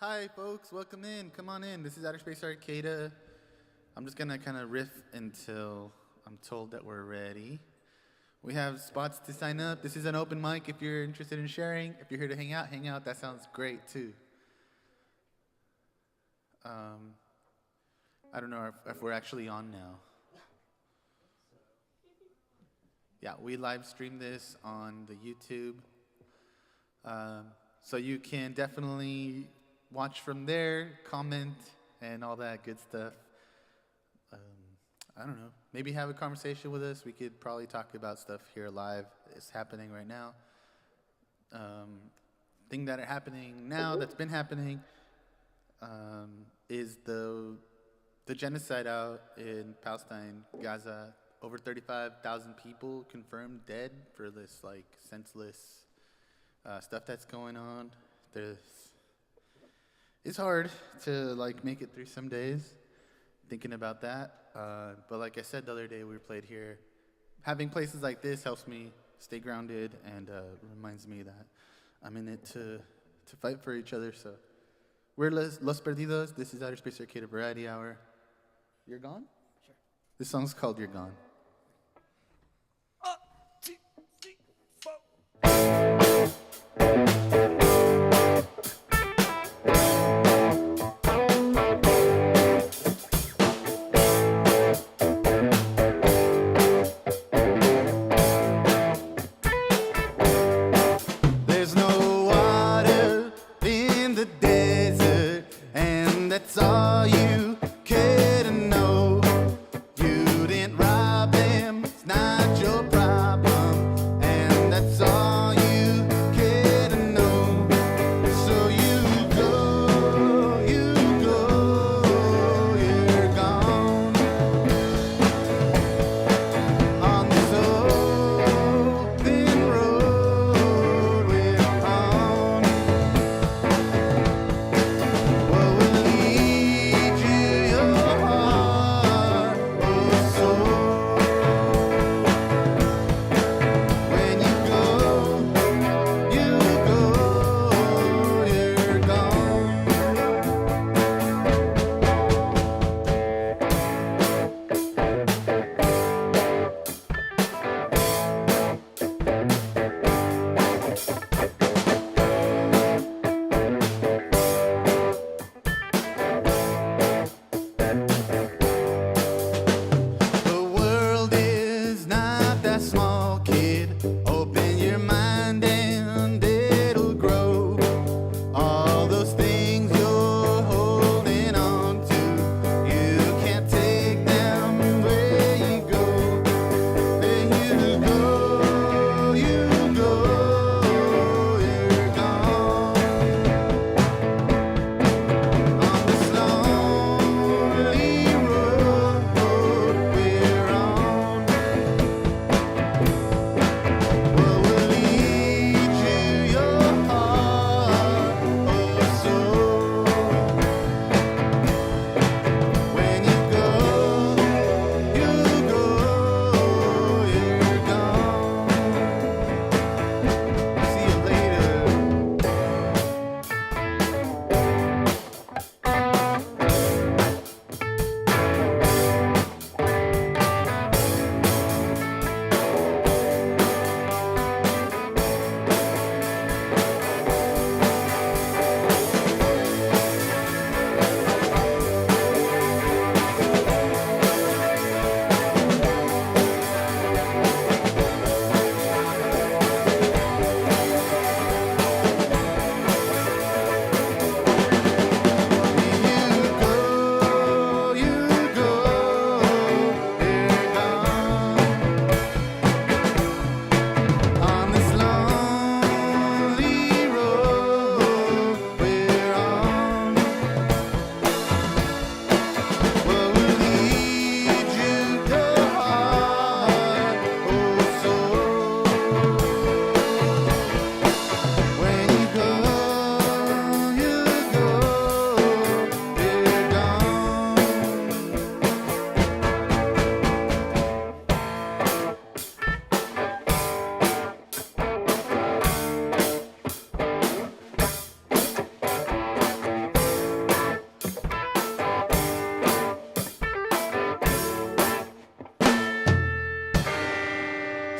Hi, folks. Welcome in. Come on in. This is Outer Space Arcata. I'm just going to kind of riff until I'm told that we're ready. We have spots to sign up. This is an open mic if you're interested in sharing. If you're here to hang out, hang out. That sounds great, too. I don't know if we're actually on now. Yeah, we live stream this on the YouTube. So you can definitely watch from there, comment, and all that good stuff. I don't know. Maybe have a conversation with us. We could probably talk about stuff here live. It's happening right now. Thing that are happening now, that's been happening, is the genocide out in Palestine, Gaza. Over 35,000 people confirmed dead for this like senseless stuff that's going on. It's hard to like make it through some days thinking about that. But like I said the other day we played here, having places like this helps me stay grounded and reminds me that I'm in it to fight for each other. So we're Lxs Perdidxs. This is Outer Space Arcata Variety Hour. You're gone? Sure. This song's called You're Gone. There's no water in the desert, and that's all you care to know. You didn't rob them, it's not your problem, and that's all you care to know. So you go, you're gone. On this open road we're on. Well, we'll leave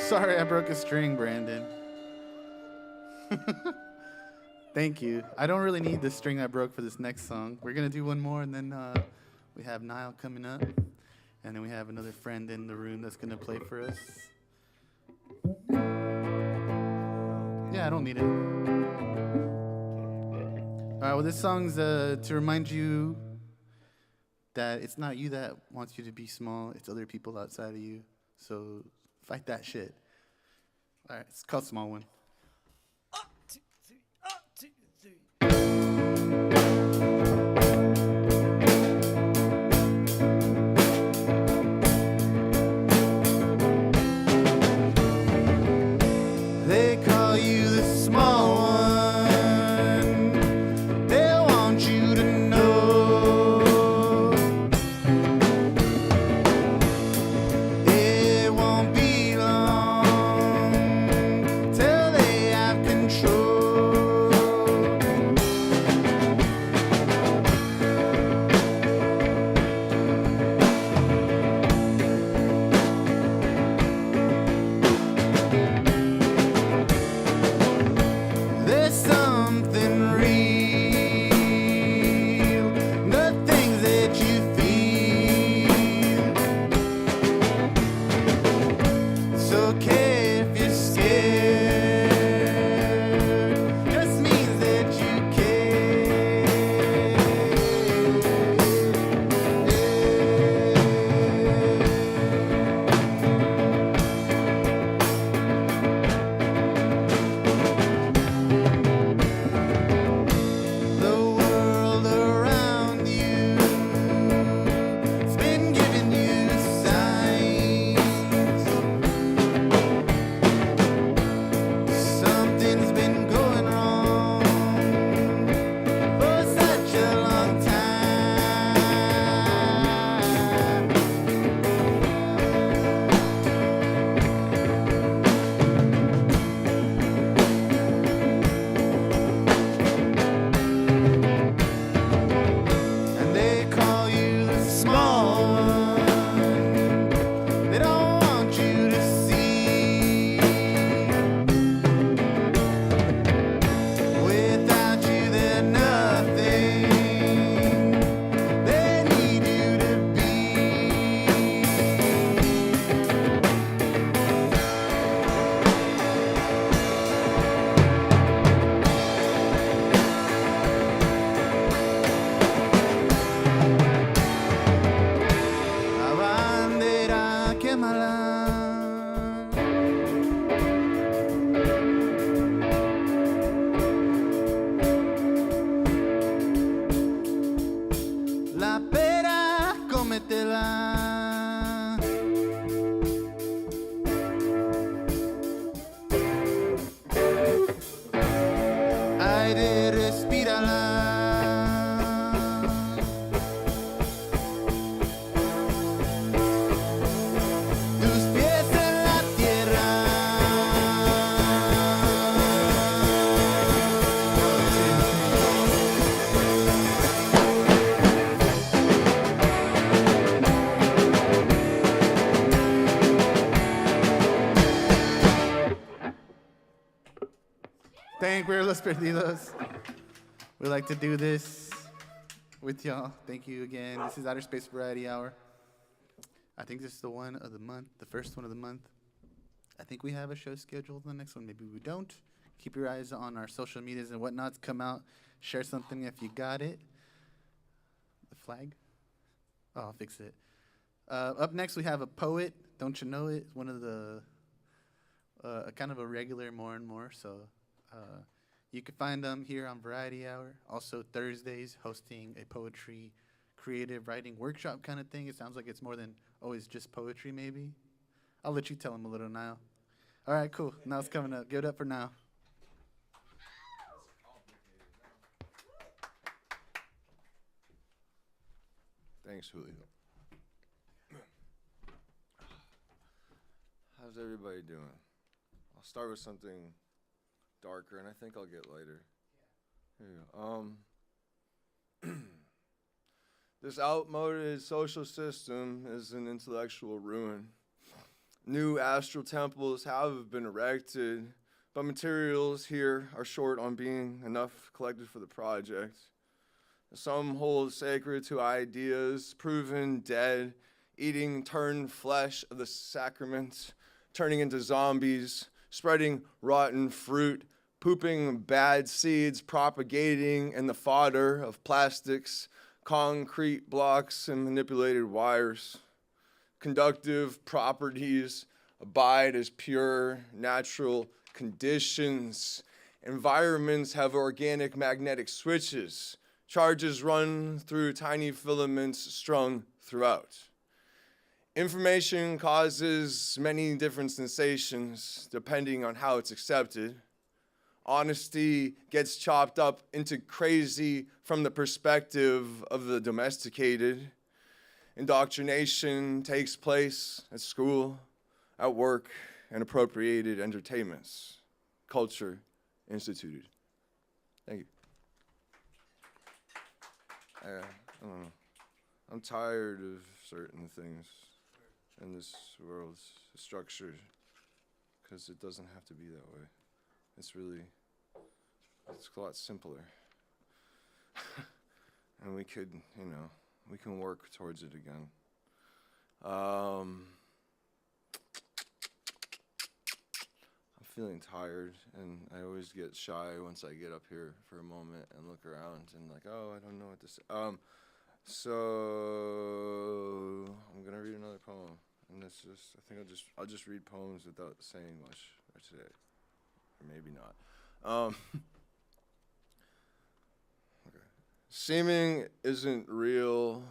Sorry, I broke a string, Brandon. Thank you. I don't really need the string I broke for this next song. We're going to do one more, and then we have Niell coming up. And then we have another friend in the room that's going to play for us. Yeah, I don't need it. All right, well, this song's to remind you that it's not you that wants you to be small. It's other people outside of you. So fight that shit. All right, it's called Small One. They call you the small one. They want you to know it won't be long till they have control. There's something real, the things that you feel. It's okay if you're scared, just means that you The world around you, it's been giving you signs. Something's been going wrong for such a long time. And they call you the small one. They don't want you to see. Without you, they're nothing. They need you to be. La bandera quémala. La pera, cómetela. Aire, respírala. Tus pies en la tierra. Thank you, Lxs Perdidxs. We like to do this with y'all. Thank you again. This is Outer Space Variety Hour. I think this is the one of the month, the first one of the month. I think we have a show scheduled. The next one, maybe we don't. Keep your eyes on our social medias and whatnots. Come out, share something if you got it. The flag? Oh, I'll fix it. Up next, we have a poet. Don't you know it? One of the kind of a regular more and more. So you can find them here on Variety Hour. Also Thursdays, hosting a poetry creative writing workshop kind of thing. It sounds like it's more than always just poetry, maybe. I'll let you tell them a little now. All right, cool. Now it's coming up. Give it up for now. Thanks, Julio. How's everybody doing? I'll start with something darker, and I think I'll get lighter. Here you go. This outmoded social system is an intellectual ruin. New astral temples have been erected, but materials here are short on being enough collected for the project. Some hold sacred to ideas proven dead, eating turned flesh of the sacrament, turning into zombies, spreading rotten fruit, pooping bad seeds, propagating in the fodder of plastics, concrete blocks, and manipulated wires. Conductive properties abide as pure natural conditions. Environments have organic magnetic switches. Charges run through tiny filaments strung throughout. Information causes many different sensations depending on how it's accepted. Honesty gets chopped up into crazy from the perspective of the domesticated. Indoctrination takes place at school, at work, and appropriated entertainments. Culture instituted. Thank you. I don't know. I'm tired of certain things in this world's structure because it doesn't have to be that way. It's a lot simpler. And we could, we can work towards it again. I'm feeling tired, and I always get shy once I get up here for a moment and look around and oh, I don't know what to say. So I'm gonna read another poem, and I'll just read poems without saying much today, or maybe not. Okay. Seeming isn't real,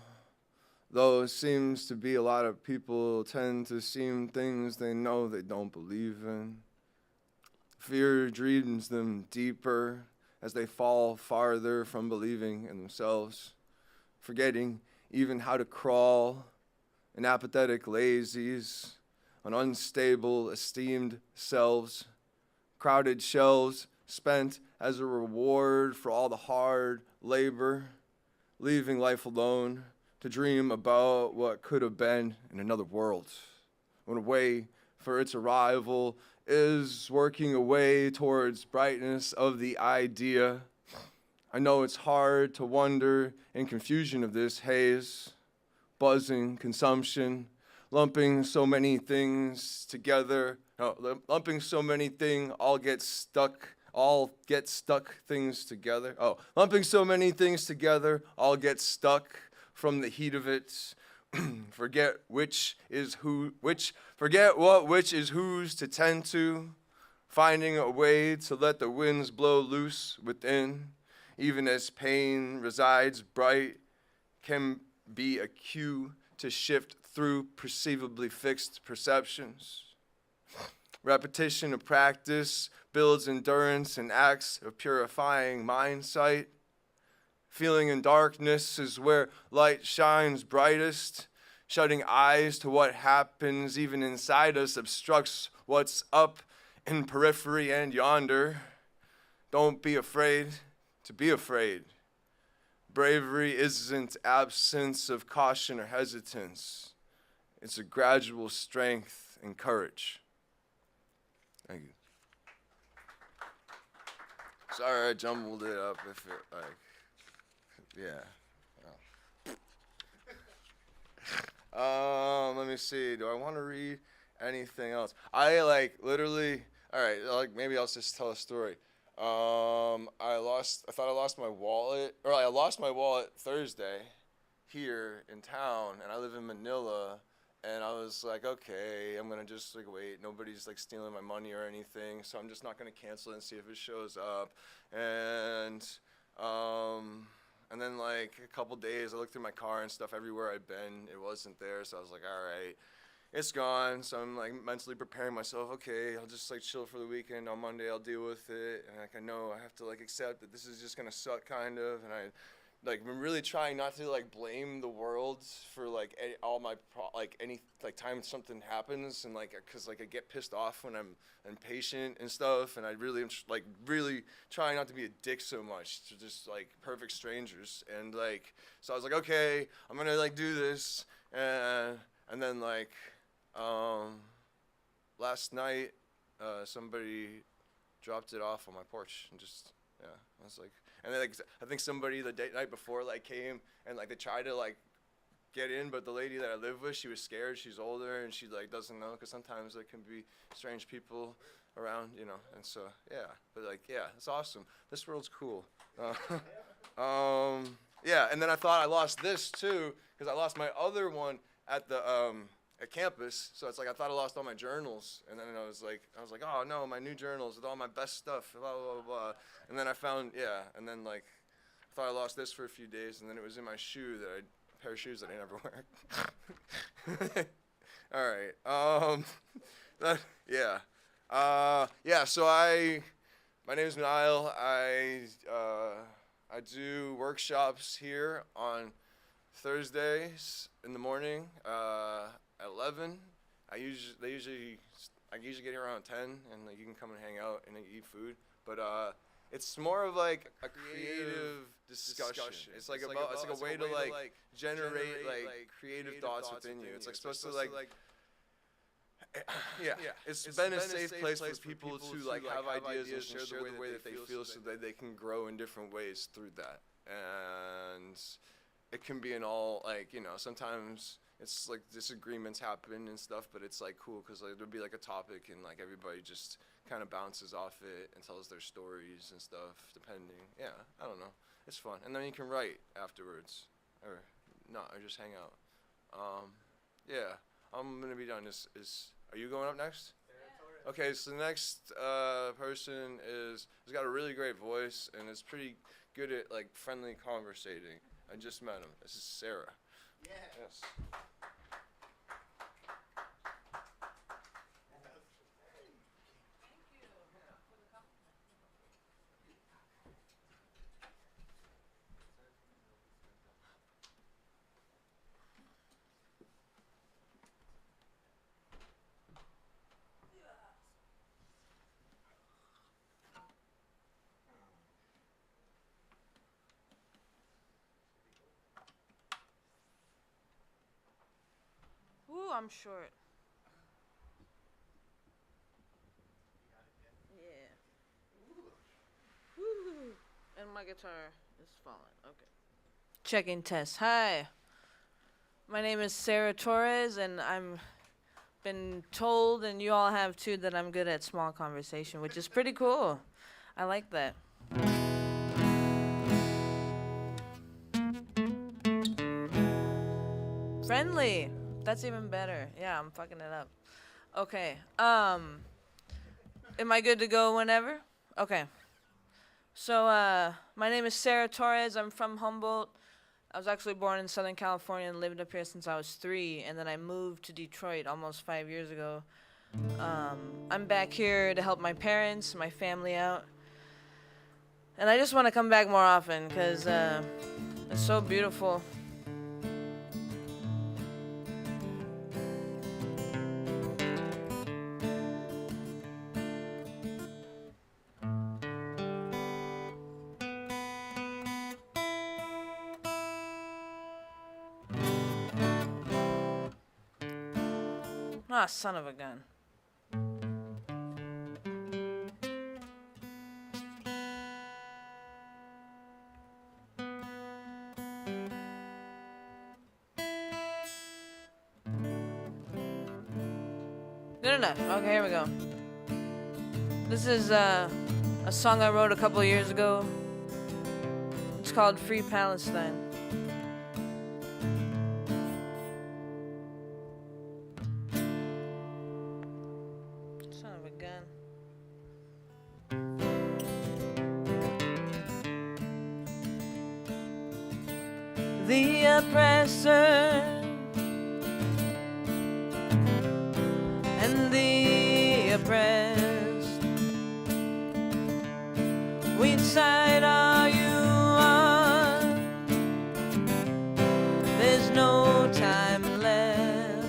though it seems to be. A lot of people tend to seem things they know they don't believe in. Fear dreams them deeper as they fall farther from believing in themselves, forgetting even how to crawl in apathetic lazies on unstable, esteemed selves, crowded shelves spent as a reward for all the hard labor, leaving life alone to dream about what could have been in another world, when a way for its arrival is working a way towards brightness of the idea. I know it's hard to wonder in confusion of this haze, buzzing consumption, lumping so many things together, lumping so many things, all get stuck things together. Lumping so many things together, all get stuck from the heat of it. Forget which is whose to tend to, finding a way to let the winds blow loose within, even as pain resides bright, can be a cue to shift through perceivably fixed perceptions. Repetition of practice builds endurance and acts of purifying mind sight. Feeling in darkness is where light shines brightest. Shutting eyes to what happens even inside us obstructs what's up in periphery and yonder. Don't be afraid to be afraid. Bravery isn't absence of caution or hesitance. It's a gradual strength and courage. Thank you. Sorry I jumbled it up if it yeah. Let me see. Do I want to read anything else? I literally. All right. Maybe I'll just tell a story. I thought I lost my wallet, or I lost my wallet Thursday here in town, and I live in Manila. And I was like, okay, I'm gonna just wait. Nobody's stealing my money or anything, so I'm just not gonna cancel it and see if it shows up. And then a couple days, I looked through my car and stuff everywhere I'd been. It wasn't there, so I was like, all right, it's gone. So I'm mentally preparing myself. Okay, I'll just chill for the weekend. On Monday, I'll deal with it. And I know I have to accept that this is just gonna suck, kind of. And I'm really trying not to blame the world for all my any time something happens, and because I get pissed off when I'm impatient and stuff, and I really am really trying not to be a dick so much to just perfect strangers, and so I was okay, I'm gonna do this, and then last night, somebody dropped it off on my porch and just, yeah, I was like, and then like, I think somebody the night before like came and like they tried to like get in, but the lady that I live with, she was scared. She's older and she like doesn't know, because sometimes there can be strange people around, you know, and so yeah, but like yeah, it's awesome. This world's cool. Yeah, and then I thought I lost this too, because I lost my other one at the at campus. So it's like I thought I lost all my journals, and then I was like, oh no, my new journals with all my best stuff, blah blah blah. And then I found, yeah, and then like I thought I lost this for a few days, and then it was in my shoe a pair of shoes that I never wear. All right. Yeah. Yeah. So my name is Niell. I do workshops here on Thursdays in the morning at 11. I usually get here around 10, and like you can come and hang out and eat food. But it's more of like a creative discussion. It's like a way to like generate like creative thoughts within you. It's like supposed to like yeah. It's been a safe place for people to like have ideas and share the way that they feel, so that they can grow in different ways through that. And it can be in all, like, you know, sometimes it's like disagreements happen and stuff, but it's like cool because like there'll be like a topic and like everybody just kind of bounces off it and tells their stories and stuff, depending. Yeah, I don't know. It's fun. And then you can write afterwards, or not, or just hang out. Yeah, I'm gonna be done. Are you going up next? Yeah. Okay, so the next person has got a really great voice and is pretty good at like friendly conversating. I just met him. This is Sarah. Yeah. Yes. Ooh, I'm short. Yeah. Woo. And my guitar is falling. Okay. Checking test. Hi. My name is Sarah Torres, and I'm been told, and you all have too, that I'm good at small conversation, which is pretty cool. I like that. Friendly. That's even better. Yeah, I'm fucking it up. Okay. Am I good to go whenever? Okay. So, my name is Sarah Torres. I'm from Humboldt. I was actually born in Southern California and lived up here since I was 3, and then I moved to Detroit almost 5 years ago. I'm back here to help my parents, my family out. And I just want to come back more often because it's so beautiful. Ah, son of a gun. Good enough. Okay, here we go. This is a song I wrote a couple of years ago. It's called Free Palestine. Son of a gun. The oppressor and the oppressed, which side are you on? There's no time left.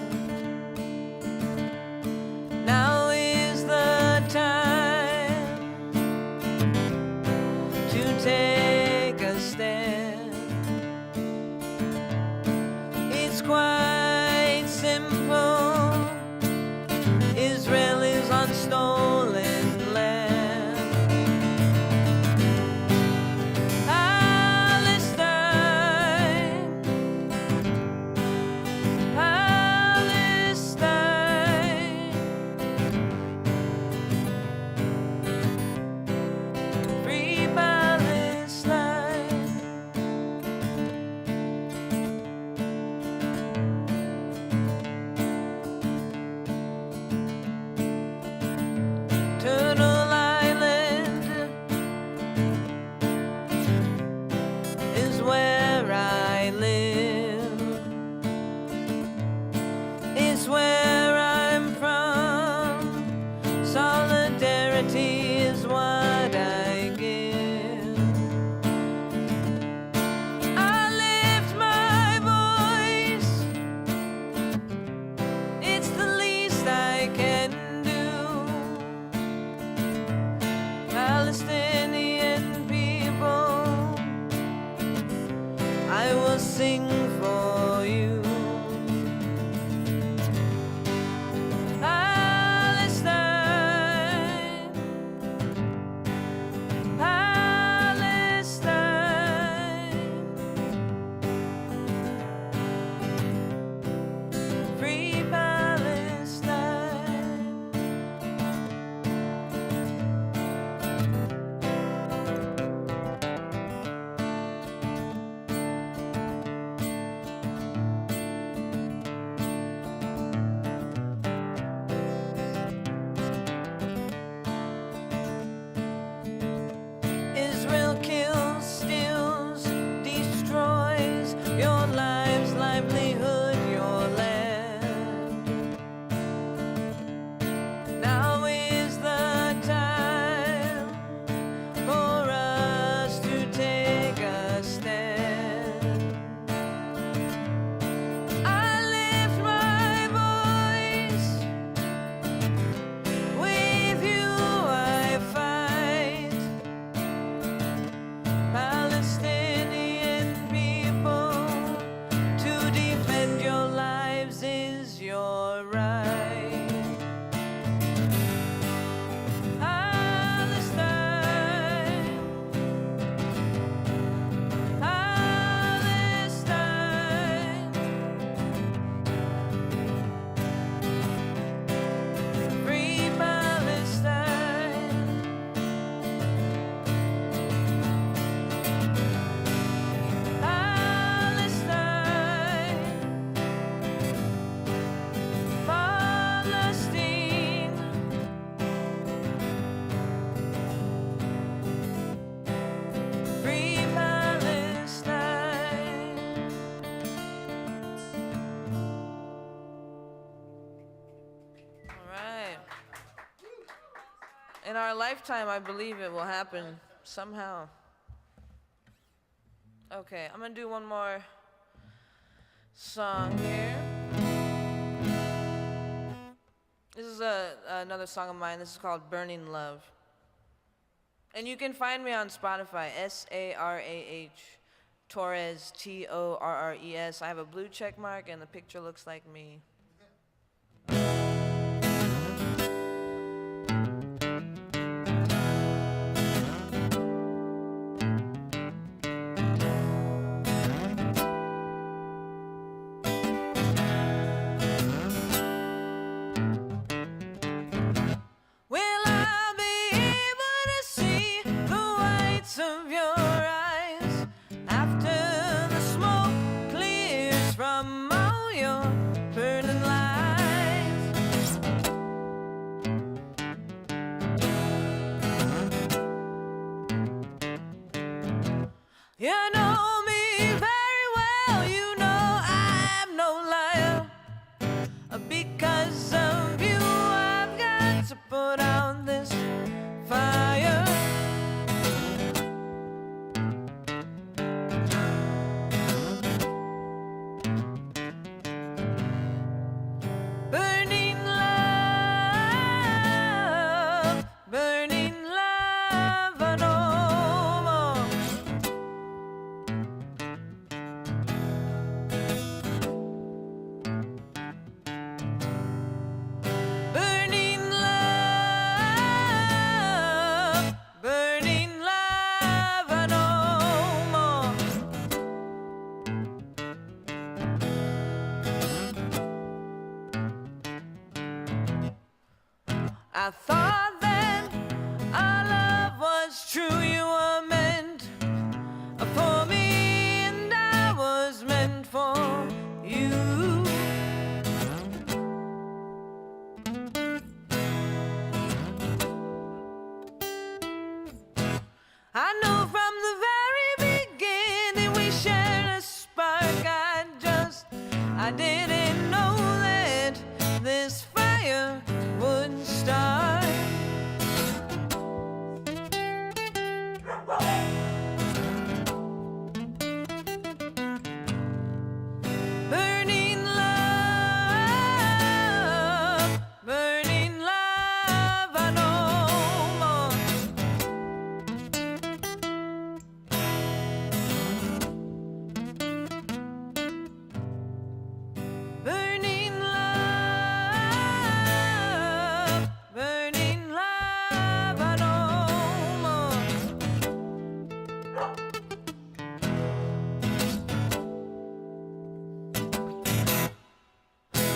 Now is the time to take a stand. It's quite simple. Israel I live is where I'm from. Solidarity is what I give. I lift my voice, it's the least I can do. Palestinian people, I will sing for you. Palestine, Palestine, free Palestine. Israel kills, steals, destroys your lives, livelihood, your land. Now is the time for us to take a stand. I lift my voice, with you I fight. Palestinian people, to defend your lives is your right. Palestine, Palestine, free Palestine. Palestine, Palestine, free Palestine. All right. In our lifetime, I believe it will happen somehow. Okay, I'm gonna do one more song here. This is another song of mine. This is called Burning Love. And you can find me on Spotify, Sarah, Torres, Torres. I have a blue check mark and the picture looks like me. Will I be able to see the whites of your eyes after the smoke clears from all your burning lights? You know me very well, you know I'm no liar. Because of you, I've got to put out this fire. Burning love, no more. Burning love, no more. I thought that our love was true, you were meant for me, and I was meant for you. I know from the very beginning we shared a spark. I didn't know that this fire would start. Burning love, I know more. Burning love, I know more.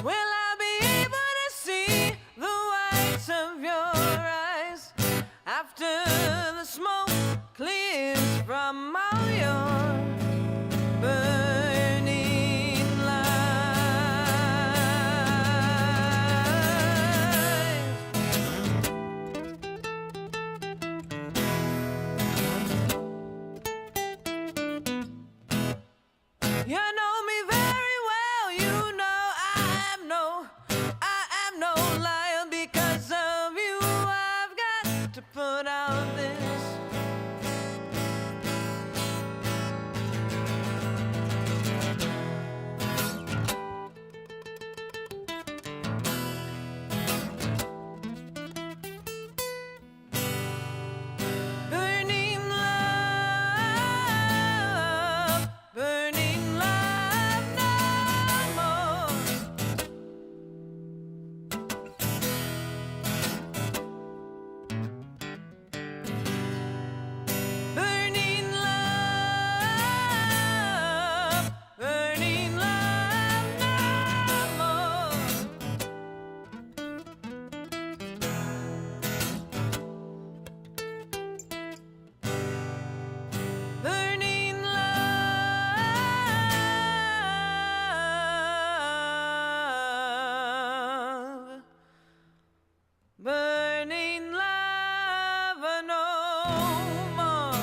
Will I be able to see the whites of your eyes after the smoke clears from all your burning lies? You know me very well, you know I am no liar. Because of you I've got to put out this. Burning love, no more. Burning love, no more. Burning love, no more.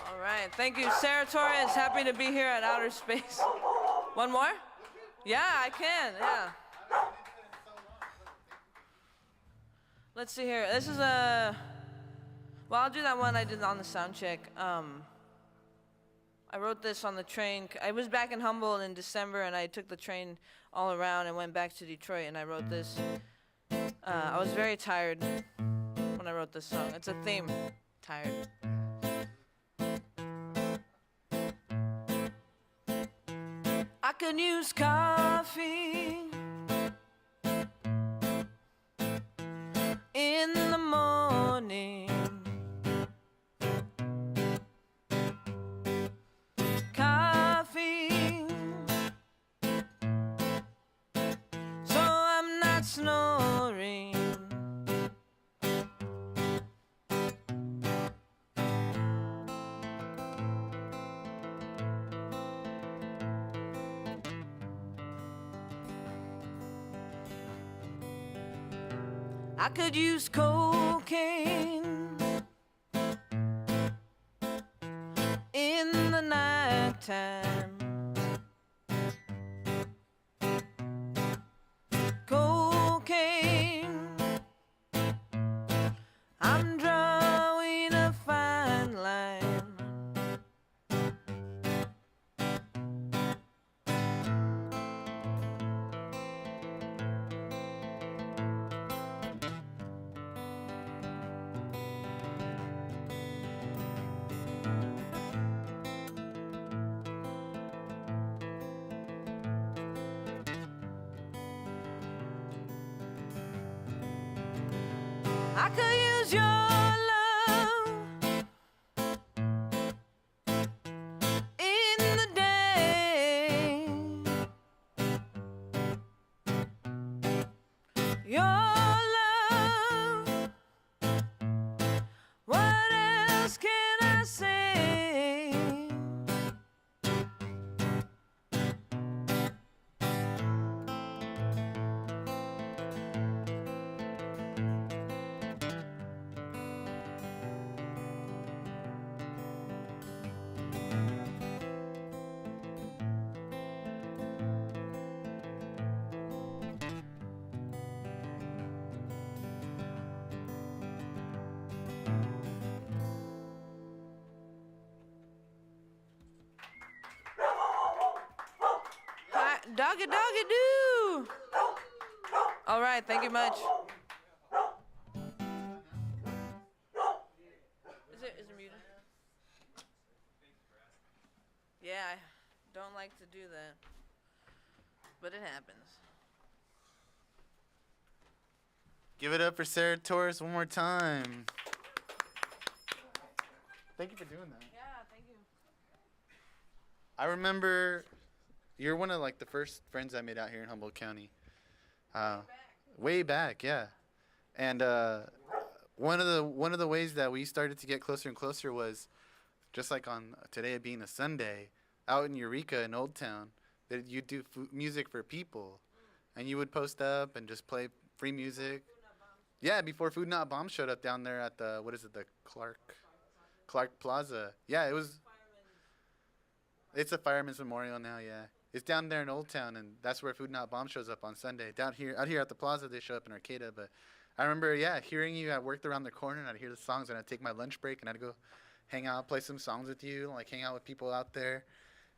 All right, thank you, Sarah Torres. Happy to be here at Outer Space. One more? Yeah, I can, yeah. Let's see here. This is a... Well, I'll do that one I did on the sound check. I wrote this on the train. I was back in Humboldt in December, and I took the train all around and went back to Detroit, and I wrote this. I was very tired when I wrote this song. It's a theme. Tired. I could use coffee in the morning. Coffee, so I'm not snoring. I could use cocaine in the nighttime. Cocaine, I'm drawing a fine line. I could use your love in the day. Your love, what else can I say? Doggy, doggy, do. All right, thank you much. Is it muted? Yeah, I don't like to do that, but it happens. Give it up for Sarah Torres one more time. Thank you for doing that. Yeah, thank you. I remember you're one of like the first friends I made out here in Humboldt County. Way back, yeah. And one of the ways that we started to get closer and closer was just like on today being a Sunday out in Eureka in Old Town, that you do music for people, and you would post up and just play free music. Yeah, before Food Not Bomb showed up down there at the the Clark Plaza. Yeah, it was. It's a Fireman's Memorial now. Yeah, it's down there in Old Town, and that's where Food Not Bomb shows up on Sunday. Out here at the plaza, they show up in Arcata. But I remember, hearing you. I worked around the corner, and I'd hear the songs, and I'd take my lunch break, and I'd go hang out, play some songs with you, like hang out with people out there.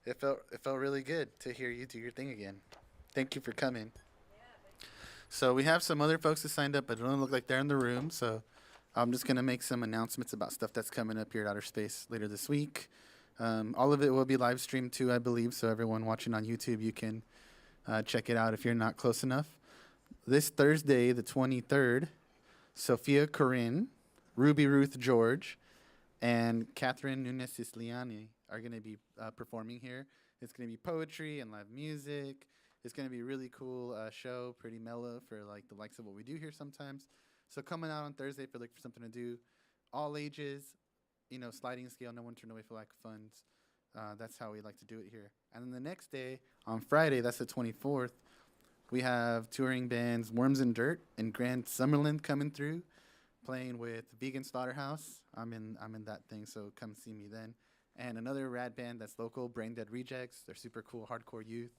It felt really good to hear you do your thing again. Thank you for coming. So we have some other folks that signed up, but it doesn't look like they're in the room. So I'm just going to make some announcements about stuff that's coming up here at Outer Space later this week. All of it will be live streamed too, I believe. So everyone watching on YouTube, you can check it out if you're not close enough. This Thursday, the 23rd, Sophia Corinne, Ruby Ruth George, and Catherine Nunes Siciliani are going to be performing here. It's going to be poetry and live music. It's going to be a really cool show, pretty mellow for like the likes of what we do here sometimes. So coming out on Thursday if you're looking for something to do, all ages, sliding scale, no one turn away for lack of funds. That's how we like to do it here. And then the next day, on Friday, that's the 24th, we have touring bands Worms and Dirt and Grand Summerland coming through, playing with Vegan Slaughterhouse. I'm in that thing, so come see me then. And another rad band that's local, Brain Dead Rejects. They're super cool, hardcore youth.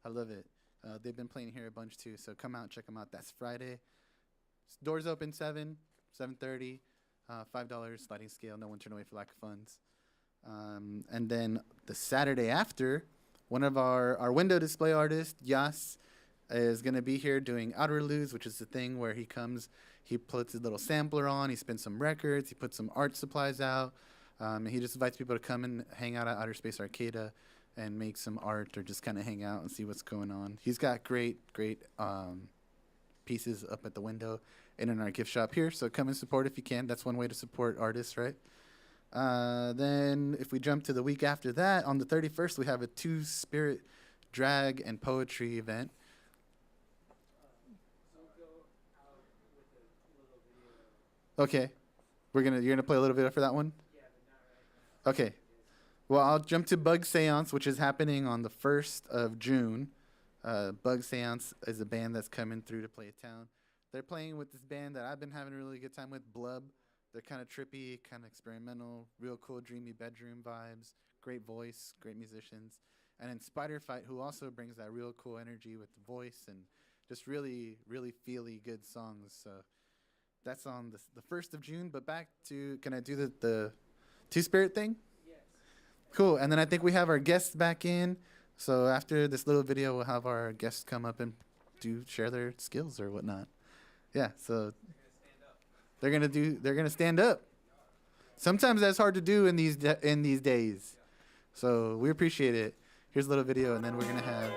I love it. They've been playing here a bunch too, so come out and check them out. That's Friday. Doors open 7:30, $5 sliding scale. No one turn away for lack of funds. And then the Saturday after, one of our window display artists, Yas, is going to be here doing Outerludes, which is the thing where he comes, he puts his little sampler on, he spins some records, he puts some art supplies out, and he just invites people to come and hang out at Outer Space Arcata and make some art or just kind of hang out and see what's going on. He's got great pieces up at the window and in our gift shop here, so come and support if you can. That's one way to support artists, right? Then if we jump to the week after that, on the 31st, we have a Two-Spirit drag and poetry event. Okay. You're gonna play a little bit for that one? Yeah, but not right now. Okay. Well, I'll jump to Bug Seance, which is happening on the 1st of June. Bug Seance is a band that's coming through to play a town. They're playing with this band that I've been having a really good time with, Blub. They're kind of trippy, kind of experimental, real cool, dreamy bedroom vibes, great voice, great musicians. And then Spider Fight, who also brings that real cool energy with the voice and just really, really feely good songs. So that's on the 1st of June. But back to, can I do the Two-Spirit thing? Cool, and then I think we have our guests back in. So after this little video, we'll have our guests come up and share their skills or whatnot. Yeah, so they're gonna stand up. Sometimes that's hard to do in these days. So we appreciate it. Here's a little video, and then we're gonna have.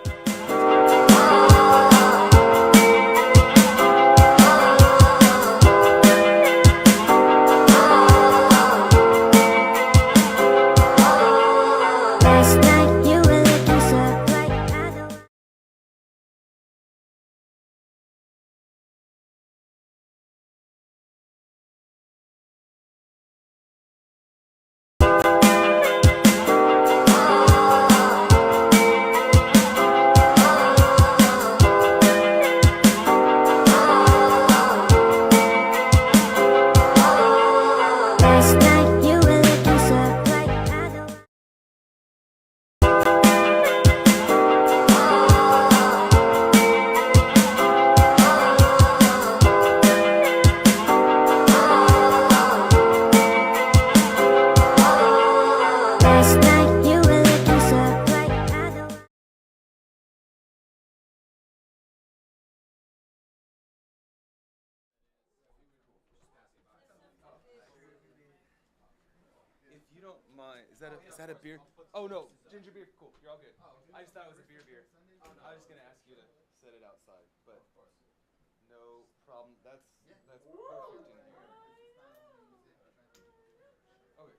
don't mind, is that a beer? Oh no, ginger beer. Cool. You're all good. I just thought it was a beer. I was gonna ask you to set it outside, but no problem. That's perfect in here. Okay.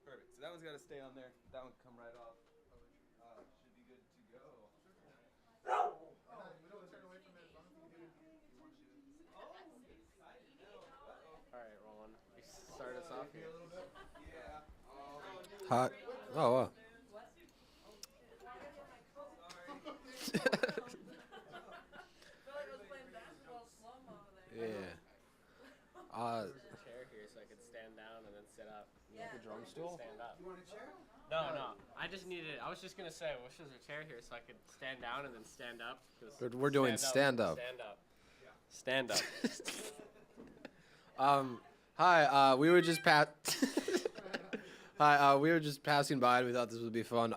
Perfect. So that one's got to stay on there. That one can come right off. Should be good to go. All right, Roland. You start us off here. Yeah. Hot. Oh, wow. Yeah. Chair here so I could stand down and then sit up. Like a drum stool? Stand up. You want a chair? No. I was just gonna say, wish there was a chair here so I could stand down and then stand up. We're doing stand up. Stand up. Hi. We were just Hi. We were just passing by and we thought this would be fun.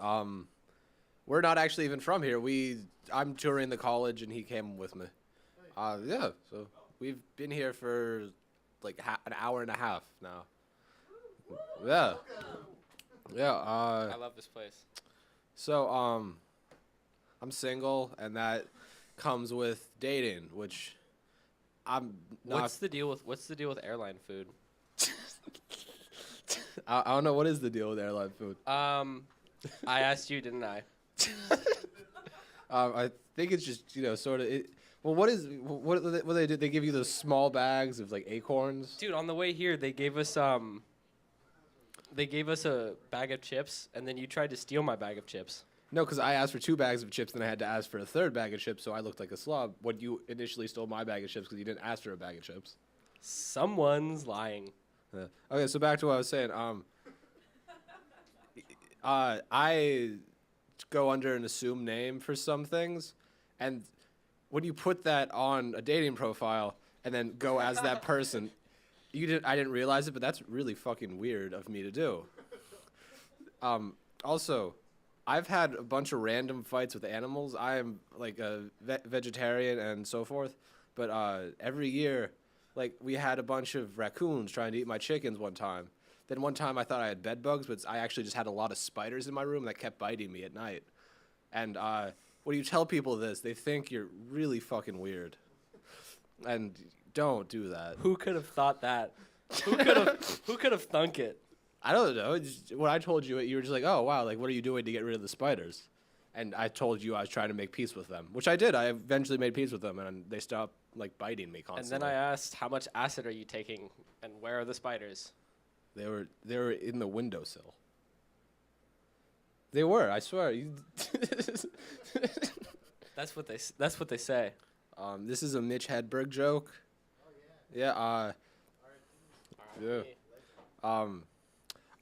We're not actually even from here. I'm touring the college and he came with me. Yeah. So we've been here for like an hour and a half now. Yeah. Yeah. I love this place. So, I'm single, and that comes with dating, which I'm not. What's the deal with airline food? I don't know what is the deal with airline food. I asked you, didn't I? I think it's just sort of. What do they do? They give you those small bags of like acorns. Dude, on the way here, they gave us a bag of chips, and then you tried to steal my bag of chips. No, because I asked for 2 bags of chips, then I had to ask for a 3rd bag of chips, so I looked like a slob. When you initially stole my bag of chips because you didn't ask for a bag of chips. Someone's lying. Yeah. Okay, so back to what I was saying. I go under an assumed name for some things, and when you put that on a dating profile and then go as that person, I didn't realize it, but that's really fucking weird of me to do. Also, I've had a bunch of random fights with animals. I am like a vegetarian and so forth, but every year, like we had a bunch of raccoons trying to eat my chickens one time. Then one time I thought I had bed bugs, but I actually just had a lot of spiders in my room that kept biting me at night. And when you tell people this, they think you're really fucking weird. And don't do that. Who could have thought that? Who could have thunk it? I don't know. When I told you it, you were just like, oh, wow, like, what are you doing to get rid of the spiders? And I told you I was trying to make peace with them, which I did. I eventually made peace with them, and they stopped, like, biting me constantly. And then I asked, how much acid are you taking, and where are the spiders? They were in the windowsill. They were, I swear. That's what they say. This is a Mitch Hedberg joke. Yeah, yeah.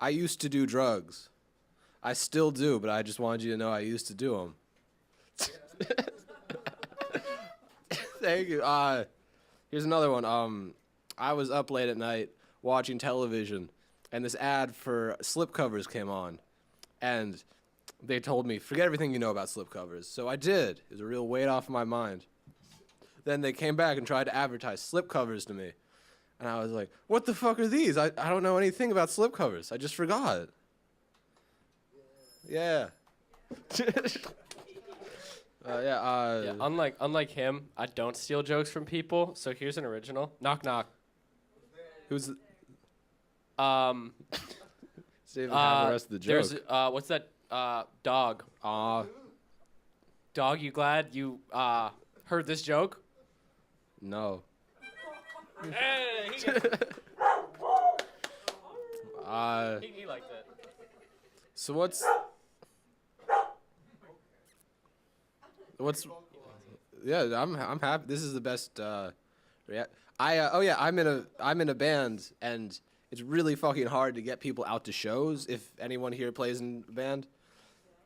I used to do drugs. I still do, but I just wanted you to know I used to do them. Thank you. Here's another one. I was up late at night watching television, and this ad for slipcovers came on, and they told me, forget everything you know about slipcovers. So I did. It was a real weight off my mind. Then they came back and tried to advertise slipcovers to me. And I was like, what the fuck are these? I don't know anything about slipcovers. I just forgot. Yeah. Yeah, unlike him, I don't steal jokes from people. So here's an original. Knock knock. Who's the... Save the rest of the joke. There's what's that? Dog. Dog, you glad you heard this joke? No. Hey, he liked it. So what's yeah, I'm happy. This is the best I'm in a band, and it's really fucking hard to get people out to shows if anyone here plays in a band.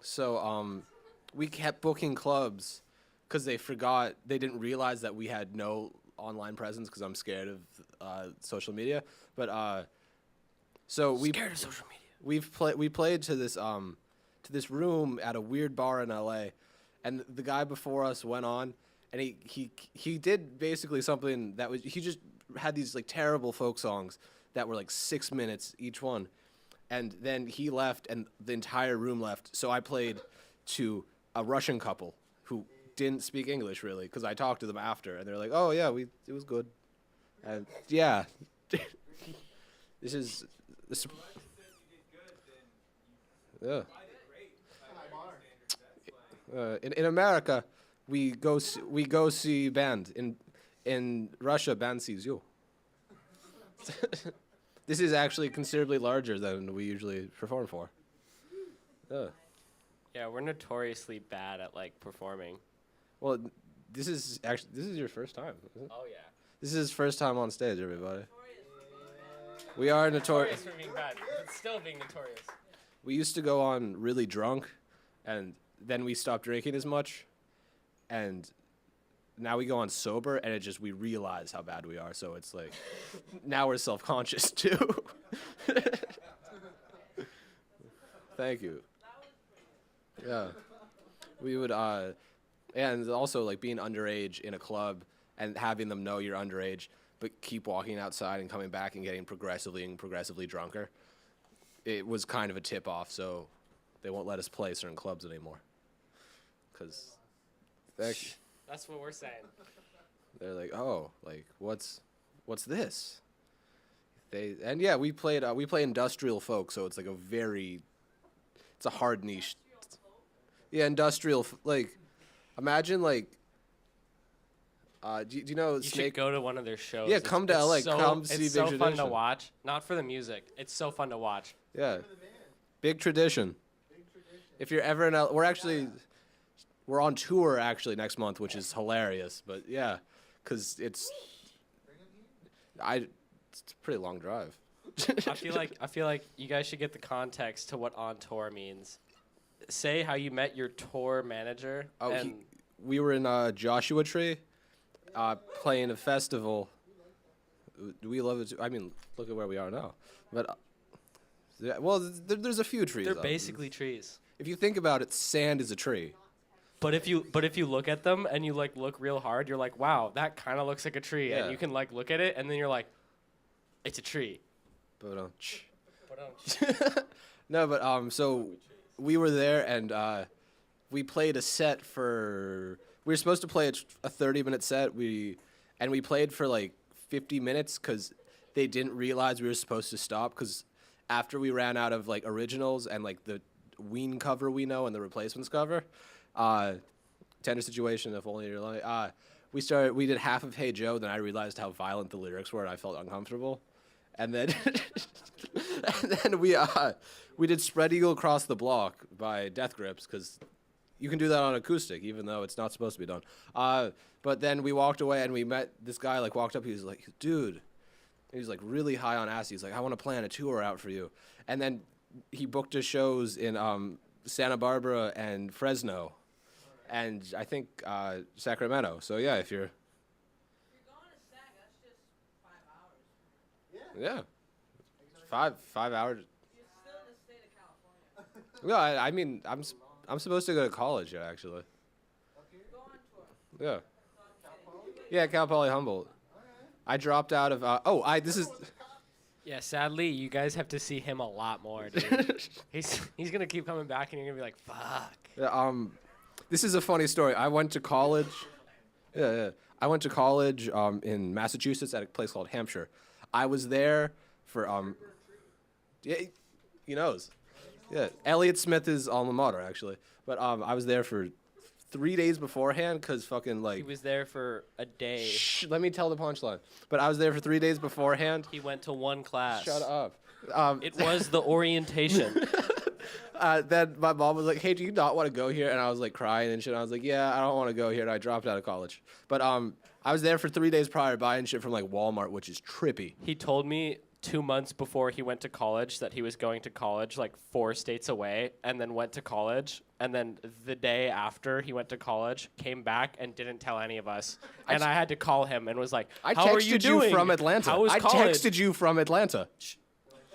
So we kept booking clubs because they didn't realize that we had no online presence because I'm scared of social media. But so we Scared of social media. we played to this room at a weird bar in LA, and the guy before us went on, and he did basically something that was, he just had these like terrible folk songs that were like 6 minutes each one. And then he left, and the entire room left. So I played to a Russian couple who didn't speak English really, because I talked to them after, and they're like, "Oh yeah, it was good." And yeah, this. Yeah. In America, we go see band. In Russia, band sees you. This is actually considerably larger than we usually perform for. Yeah. Yeah, we're notoriously bad at like performing. Well, this is your first time, isn't it? Oh yeah. This is his first time on stage, everybody. We are notorious. For being bad, but still being notorious. We used to go on really drunk, and then we stopped drinking as much, and now we go on sober, and we realize how bad we are. So it's like, now we're self-conscious too. Thank you. Yeah, we would, and also like being underage in a club and having them know you're underage, but keep walking outside and coming back and getting progressively drunker. It was kind of a tip-off, so they won't let us play certain clubs anymore. Cause, That's what we're saying. they're like, oh, like what's this? We play industrial folk, so it's like it's a hard niche. Yeah, industrial, like, imagine like, do you know You Snake? should go to one of their shows. Yeah, come to LA, come see It's Big so fun to Tradition. watch. Not for the music. It's so fun to watch. Yeah, Big Tradition. If you're ever in LA, we're on tour actually next month, which is hilarious. But yeah, because it's a pretty long drive. I feel like you guys should get the context to what on tour means. Say how you met your tour manager. We were in Joshua Tree, playing a festival. Do we love it? I mean, look at where we are now. But there's a few trees. They're basically trees. If you think about it, sand is a tree. But if you look at them and you like look real hard, you're like, wow, that kind of looks like a tree. Yeah. And you can like look at it and then you're like, it's a tree. But no, but so we were there and we played a set for. We were supposed to play a 30-minute set. We played for like 50 minutes because they didn't realize we were supposed to stop because after we ran out of like originals and like the Ween cover we know and the replacements cover, Tender Situation, If Only You're Lying. We did half of Hey Joe, then I realized how violent the lyrics were and I felt uncomfortable. And then we did Spread Eagle Across the Block by Death Grips because you can do that on acoustic even though it's not supposed to be done. But then we walked away and we met this guy, like walked up, he was like, dude, he was like really high on acid. He's like, I want to plan a tour out for you. And then he booked us shows in Santa Barbara and Fresno and I think Sacramento. So yeah, if you're going to Sac, that's just 5 hours. Yeah. 5 hours. You're still in the state of California. Well, I mean, I'm supposed to go to college actually. Go on tour. Yeah. Yeah, Cal Poly Humboldt. I dropped out of. This is. Yeah, sadly, you guys have to see him a lot more, dude. he's gonna keep coming back, and you're gonna be like, fuck. Yeah, this is a funny story. I went to college. Yeah. I went to college in Massachusetts at a place called Hampshire. I was there for Yeah, he knows. Yeah, Elliott Smith is alma mater actually, but I was there for 3 days beforehand because fucking like. He was there for a day. Shh, let me tell the punchline. But I was there for 3 days beforehand. He went to one class. Shut up. It was the orientation. Then my mom was like, hey, do you not want to go here? And I was like crying and shit. I was like, yeah, I don't want to go here. And I dropped out of college. But I was there for 3 days prior buying shit from like Walmart, which is trippy. He told me 2 months before he went to college that he was going to college like 4 states away and then went to college. And then the day after he went to college, came back and didn't tell any of us. And I had to call him and was like, how are you doing? I texted you from Atlanta. How was I college? texted you from Atlanta.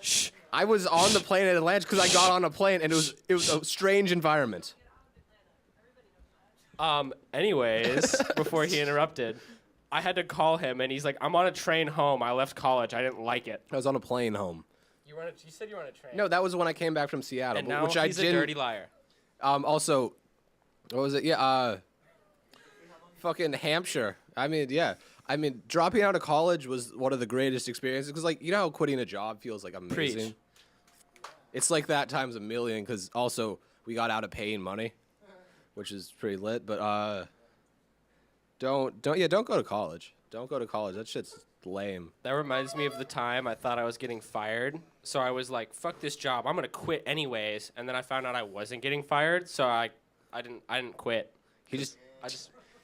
Shh. I was on the plane at Atlanta because I got on a plane and it was a strange environment. Anyways, before he interrupted, I had to call him, and he's like, I'm on a train home. I left college. I didn't like it. I was on a plane home. You said you were on a train. No, that was when I came back from Seattle, and now which I he's didn't. a dirty liar. Also, what was it? Yeah, fucking Hampshire. I mean, dropping out of college was one of the greatest experiences because, like, you know how quitting a job feels like amazing. Preach. It's like that times a million because also we got out of paying money, which is pretty lit. But don't go to college. Don't go to college. That shit's lame. That reminds me of the time I thought I was getting fired. So I was like, fuck this job. I'm going to quit anyways. And then I found out I wasn't getting fired. So I didn't quit. He just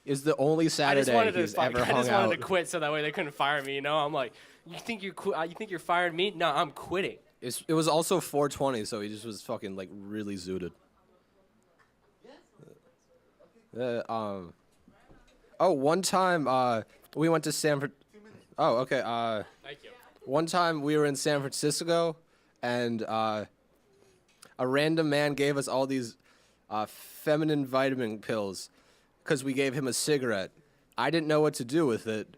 is the only Saturday he's ever hung out. I just wanted to quit so that way they couldn't fire me. You know, I'm like, you think you're firing me? No, I'm quitting. It was also 420, so he just was fucking like really zooted. One time we went to San Francisco. Oh, okay. Thank you. One time we were in San Francisco, and a random man gave us all these feminine vitamin pills because we gave him a cigarette. I didn't know what to do with it,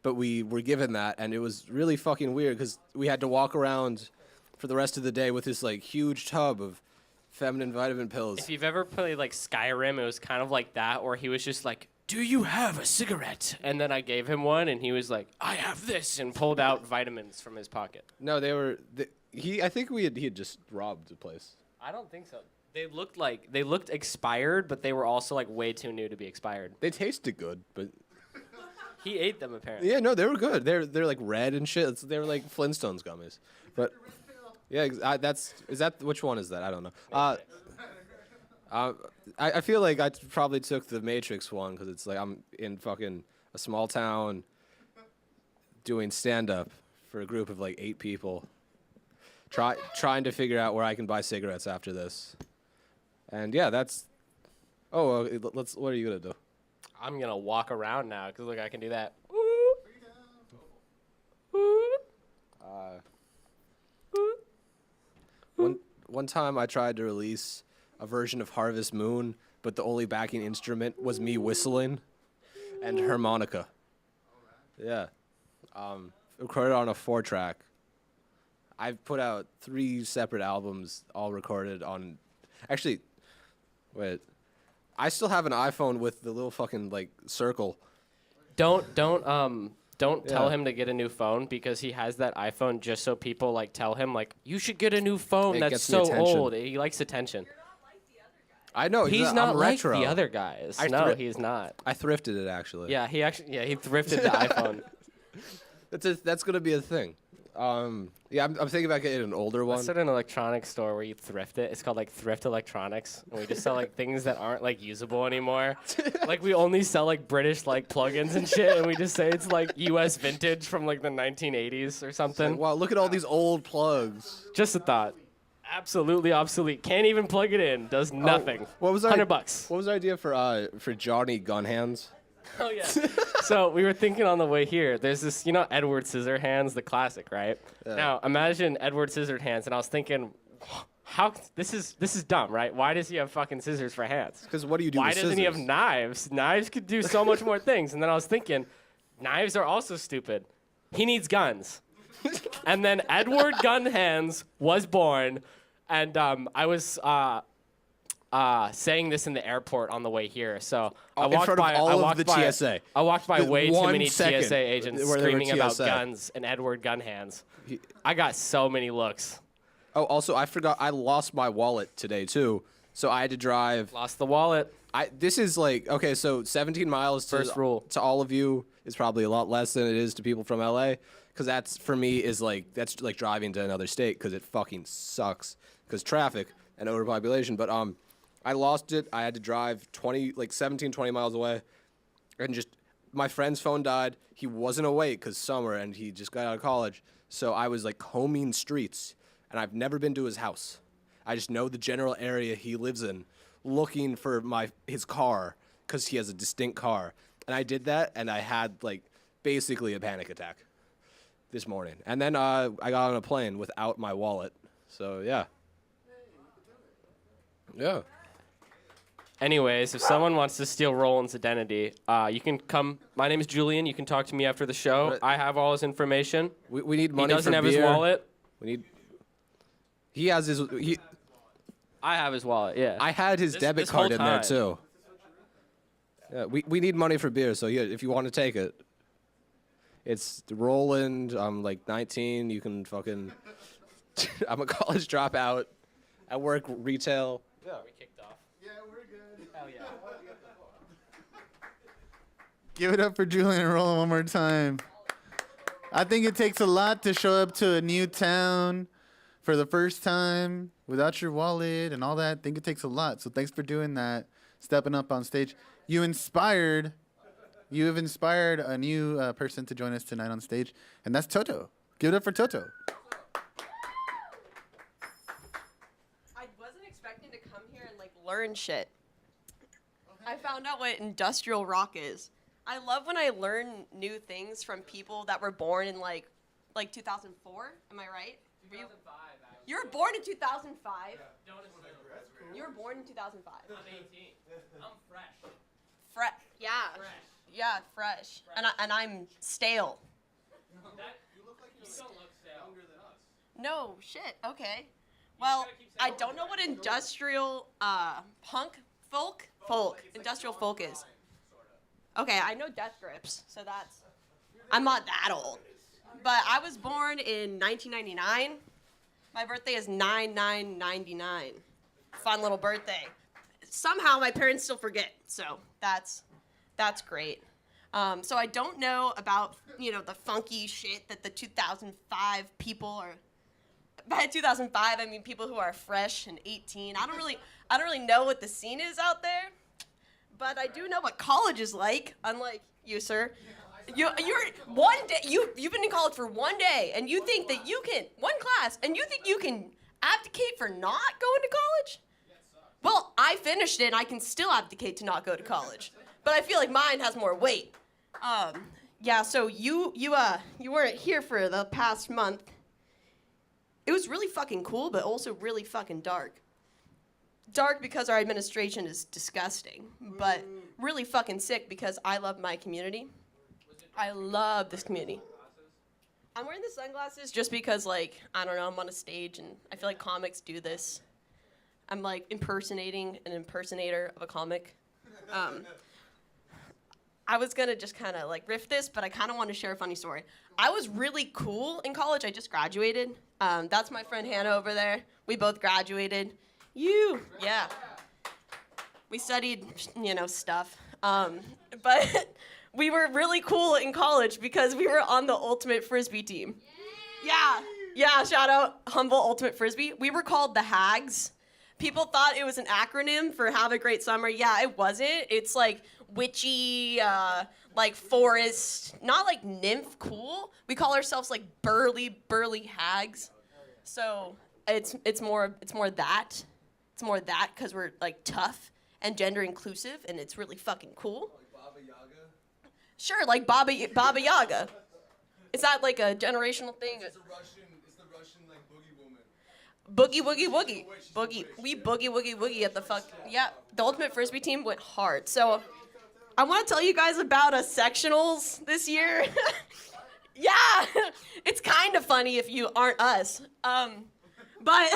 but we were given that, and it was really fucking weird because we had to walk around for the rest of the day with this like huge tub of feminine vitamin pills. If you've ever played like Skyrim, it was kind of like that, where he was just like, do you have a cigarette? And then I gave him one, and he was like, I have this, and pulled out vitamins from his pocket. No, I think he had just robbed the place. I don't think so. They looked expired, but they were also like way too new to be expired. They tasted good, but He ate them apparently. yeah, no, they were good. They're like red and shit. They were like Flintstones gummies. But yeah, which one is that? I don't know. I feel like I probably took the Matrix one because it's like I'm in fucking a small town doing stand-up for a group of like 8 people, trying to figure out where I can buy cigarettes after this. And yeah, that's. Oh, what are you gonna do? I'm gonna walk around now because look, I can do that. One time I tried to release a version of Harvest Moon, but the only backing instrument was me whistling and harmonica. Yeah. Recorded on a 4-track. I've put out 3 separate albums, all recorded on... Actually, wait. I still have an iPhone with the little fucking, like, circle. Don't tell him to get a new phone because he has that iPhone just so people like tell him like you should get a new phone. It That's gets so the attention. old. He likes attention. I know. He's not I'm like retro. the other guys. No, he's not. I thrifted it, actually. Yeah, he thrifted the iPhone. That's going to be a thing. Yeah, I'm thinking about getting an older one. Let's start an electronics store where you thrift it. It's called like Thrift Electronics, and we just sell like things that aren't like usable anymore. Like we only sell like British like plugins and shit, and we just say it's like U.S. vintage from like the 1980s or something. Wow, look at all these old plugs. Just a thought. Absolutely obsolete. Can't even plug it in. Does nothing. What was our $100? What was our idea for Johnny Gunhands? Oh yeah. So we were thinking on the way here. There's this, Edward Scissorhands, the classic, right? Yeah. Now imagine Edward Scissorhands, and I was thinking, how this is dumb, right? Why does he have fucking scissors for hands? Because what do you do? Why with doesn't he have scissors? knives? Knives could do so much more things. And then I was thinking, knives are also stupid. He needs guns. And then Edward Gunhands was born, and I was saying this in the airport on the way here. So I in walked front of by all I of walked the by, TSA. I walked by The way too 1 many second TSA agents where they were screaming about TSA. guns and Edward Gunhands. I got so many looks. Oh, also, I forgot. I lost my wallet today too, so I had to drive. Lost the wallet. This is like okay, so 17 miles First rule. to all of you is probably a lot less than it is to people from LA, because that's for me is like that's like driving to another state because it fucking sucks because traffic and overpopulation. But I lost it. I had to drive 17, 20 miles away, and just my friend's phone died. He wasn't awake because summer, and he just got out of college. So I was like combing streets, and I've never been to his house. I just know the general area he lives in, looking for his car because he has a distinct car. And I did that, and I had like basically a panic attack this morning. And then I got on a plane without my wallet. So yeah. Yeah. Anyways, if someone wants to steal Roland's identity, you can come. My name is Julian. You can talk to me after the show. But- I have all his information. We need money. He doesn't for have beer. his wallet. We need. He has his. I have his wallet. Yeah. I had his debit this whole card in there time. too. Yeah, we need money for beer, so yeah, if you want to take it, it's Roland. I'm like 19. You can fucking. I'm a college dropout. I work retail. Yeah, we kicked off. Yeah, we're good. Hell yeah. Give it up for Julian and Roland one more time. I think it takes a lot to show up to a new town for the first time without your wallet and all that. I think it takes a lot. So thanks for doing that, stepping up on stage. You have inspired a new person to join us tonight on stage, and that's Toto. Give it up for Toto. I wasn't expecting to come here and like learn shit. I found out what industrial rock is. I love when I learn new things from people that were born in like 2004. Am I right? 2005. You were born in 2005. Yeah. You were born in 2005. I'm 18. I'm fresh. Yeah. Fresh. Yeah, fresh. And I'm stale. You look like you don't look stale. Younger than us. No shit. Okay. Well, gotta keep saying I don't know what industrial industrial folk is. Okay, I know Death Grips, so I'm not that old. But I was born in 1999. My birthday is 9/9/99. Fun little birthday. Somehow my parents still forget, so that's great. So I don't know about the funky shit that the 2005 people are. By 2005, I mean people who are fresh and 18. I don't really know what the scene is out there, but I do know what college is like. Unlike you, sir. You're one day. You've been in college for one day, and you think that you can one class, and you think you can abdicate for not going to college? Well, I finished it, and I can still abdicate to not go to college, but I feel like mine has more weight. Yeah. So you weren't here for the past month. It was really fucking cool, but also really fucking dark. Dark because our administration is disgusting, but really fucking sick because I love my community. I love this community. I'm wearing the sunglasses just because, I don't know, I'm on a stage and I feel like comics do this. I'm, impersonating an impersonator of a comic. I was going to just kind of, riff this, but I kind of want to share a funny story. I was really cool in college. I just graduated. That's my friend Hannah over there. We both graduated. Yeah. We studied, stuff. But we were really cool in college because we were on the Ultimate Frisbee team. Yeah, shout out Humble Ultimate Frisbee. We were called the Hags. People thought it was an acronym for Have a Great Summer. Yeah, it wasn't. It's witchy, forest, not nymph cool. We call ourselves burly hags. So it's more that. It's more that because we're tough and gender inclusive, and it's really fucking cool. Like Baba Yaga? Sure, like Baba Yaga. Is that a generational thing? It's the Russian boogie woman. Boogie woogie woogie. We boogie woogie woogie at the fuck. Yeah, the Ultimate Frisbee team went hard. So I want to tell you guys about us sectionals this year. Yeah, it's kind of funny if you aren't us. But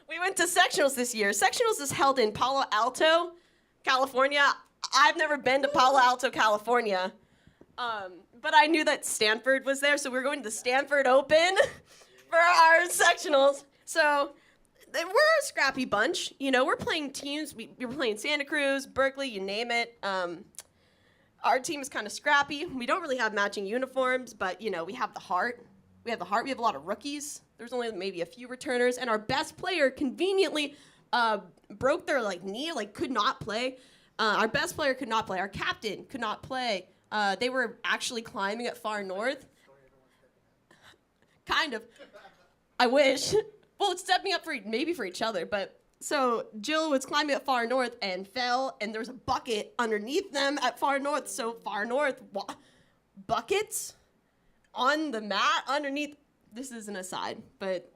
we went to sectionals this year. Sectionals is held in Palo Alto, California. I've never been to Palo Alto, California. But I knew that Stanford was there, so we were going to the Stanford Open for our sectionals. So we're a scrappy bunch. We're playing teams. We were playing Santa Cruz, Berkeley, you name it. Our team is kind of scrappy. We don't really have matching uniforms, but, we have the heart. We have a lot of rookies. There's only maybe a few returners. And our best player conveniently broke their, knee, could not play. Our best player could not play. Our captain could not play. They were actually climbing at Far North. Kind of. I wish. Well, it's stepping up for each other, but so Jill was climbing at Far North and fell, and there was a bucket underneath them at Far North. So Far North, buckets on the mat underneath. This is an aside, but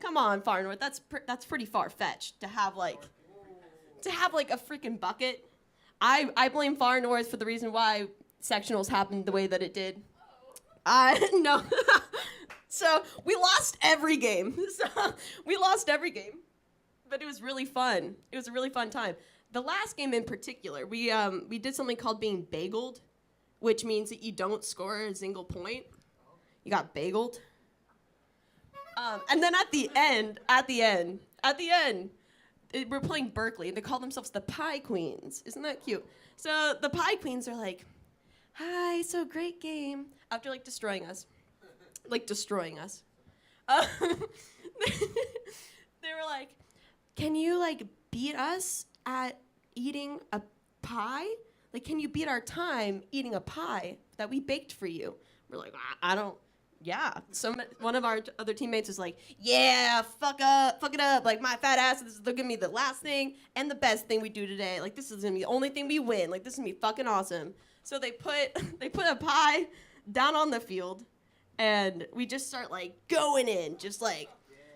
come on, Far North. That's pretty far-fetched to have to have like a freaking bucket. I blame Far North for the reason why sectionals happened the way that it did. No. So we lost every game. But it was really fun. It was a really fun time. The last game in particular, we did something called being bageled, which means that you don't score a single point. You got bageled. And then at the end, we're playing Berkeley, and they call themselves the Pie Queens. Isn't that cute? So the Pie Queens are like, hi, so great game. After, like, destroying us. They were like, can you, like, beat us at eating a pie? Like, can you beat our time eating a pie that we baked for you? We're like, I don't. Yeah. One of our other teammates is like, yeah, fuck it up. Like, my fat ass, they'll give me the last thing and the best thing we do today. Like, this is gonna be the only thing we win. Like, this is gonna be fucking awesome. So they put a pie down on the field, and we just start, like, going in. Just, like,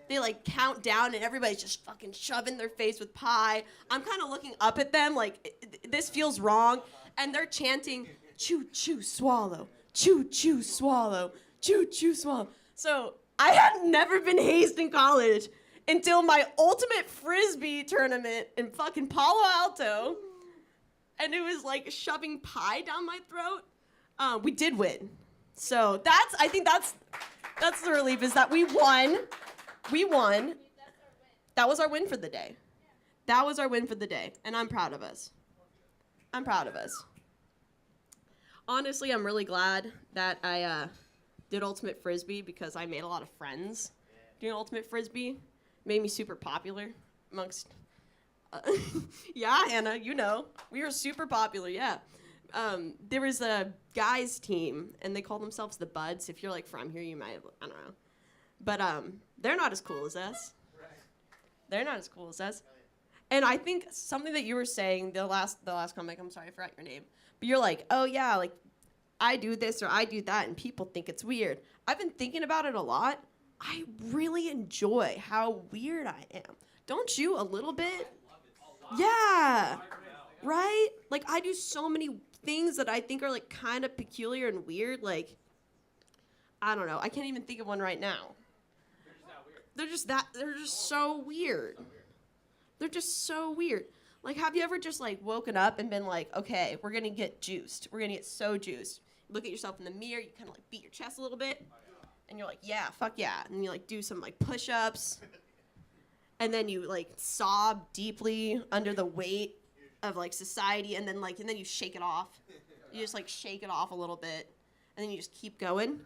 they, like, count down, and everybody's just fucking shoving their face with pie. I'm kind of looking up at them, like, this feels wrong. And they're chanting, chew, chew, swallow. Chew, chew, swallow. Chew, chew, swallow. So I had never been hazed in college until my ultimate frisbee tournament in fucking Palo Alto. And it was like shoving pie down my throat. We did win. So I think that's the relief, is that we won. We won. That was our win for the day. And I'm proud of us. Honestly, I'm really glad that I did Ultimate Frisbee, because I made a lot of friends doing Ultimate Frisbee. Made me super popular amongst... yeah, Hannah, you know. We were super popular, yeah. There was a guys team, and they call themselves the Buds. If you're, like, from here, you might have... I don't know. But they're not as cool as us. And I think something that you were saying, the last comic, I'm sorry, I forgot your name. But you're like, oh, yeah, like, I do this or I do that, and people think it's weird. I've been thinking about it a lot. I really enjoy how weird I am. Don't you, a little bit? Yeah. Right? Like, I do so many things that I think are, like, kind of peculiar and weird. Like, I don't know. I can't even think of one right now. They're just so weird. Like, have you ever just, like, woken up and been like, okay, we're going to get juiced. We're going to get so juiced. Look at yourself in the mirror. You kind of, like, beat your chest a little bit. And you're like, yeah, fuck yeah. And you, like, do some, like, push-ups. And then you, like, sob deeply under the weight of, like, society. And then you shake it off. You just, like, shake it off a little bit. And then you just keep going.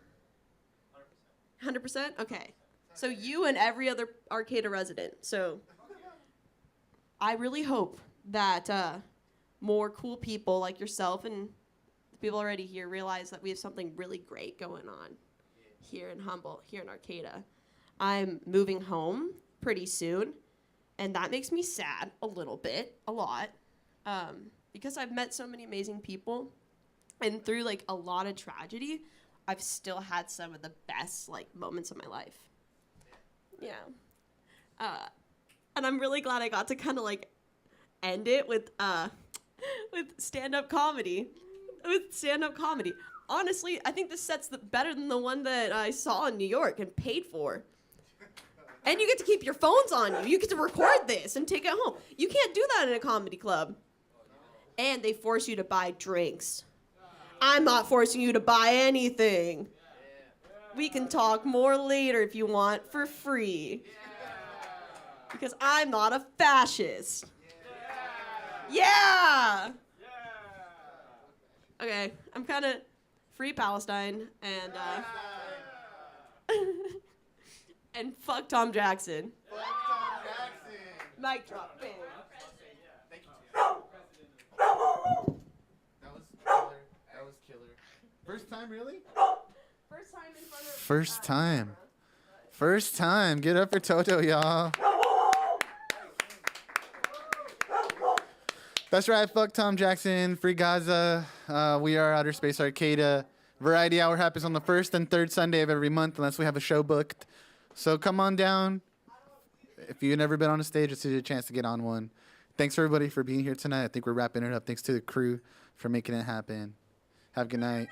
100%? Okay. So you and every other Arcata resident. So I really hope that more cool people like yourself and the people already here realize that we have something really great going on here in Humboldt, here in Arcata. I'm moving home pretty soon, and that makes me sad a lot, because I've met so many amazing people, and through, like, a lot of tragedy, I've still had some of the best, like, moments of my life. Yeah. And I'm really glad I got to kind of, like, end it with stand-up comedy. Honestly, I think this set's better than the one that I saw in New York and paid for. And you get to keep your phones on you. You get to record this and take it home. You can't do that in a comedy club. And they force you to buy drinks. I'm not forcing you to buy anything. We can talk more later if you want, for free. Because I'm not a fascist. Yeah! Okay, I'm kind of free Palestine, and and fuck Tom Jackson. Mic drop, bam. Thank you. That was killer. First time, really? First time in front of... First time. Get up for Toto, y'all. That's right. Fuck Tom Jackson. Free Gaza. We are Outer Space Arcata. Variety Hour happens on the first and third Sunday of every month, unless we have a show booked. So come on down. If you've never been on a stage, it's a chance to get on one. thanks everybody for being here tonight. I think we're wrapping it up. Thanks to the crew for making it happen. Have a good night.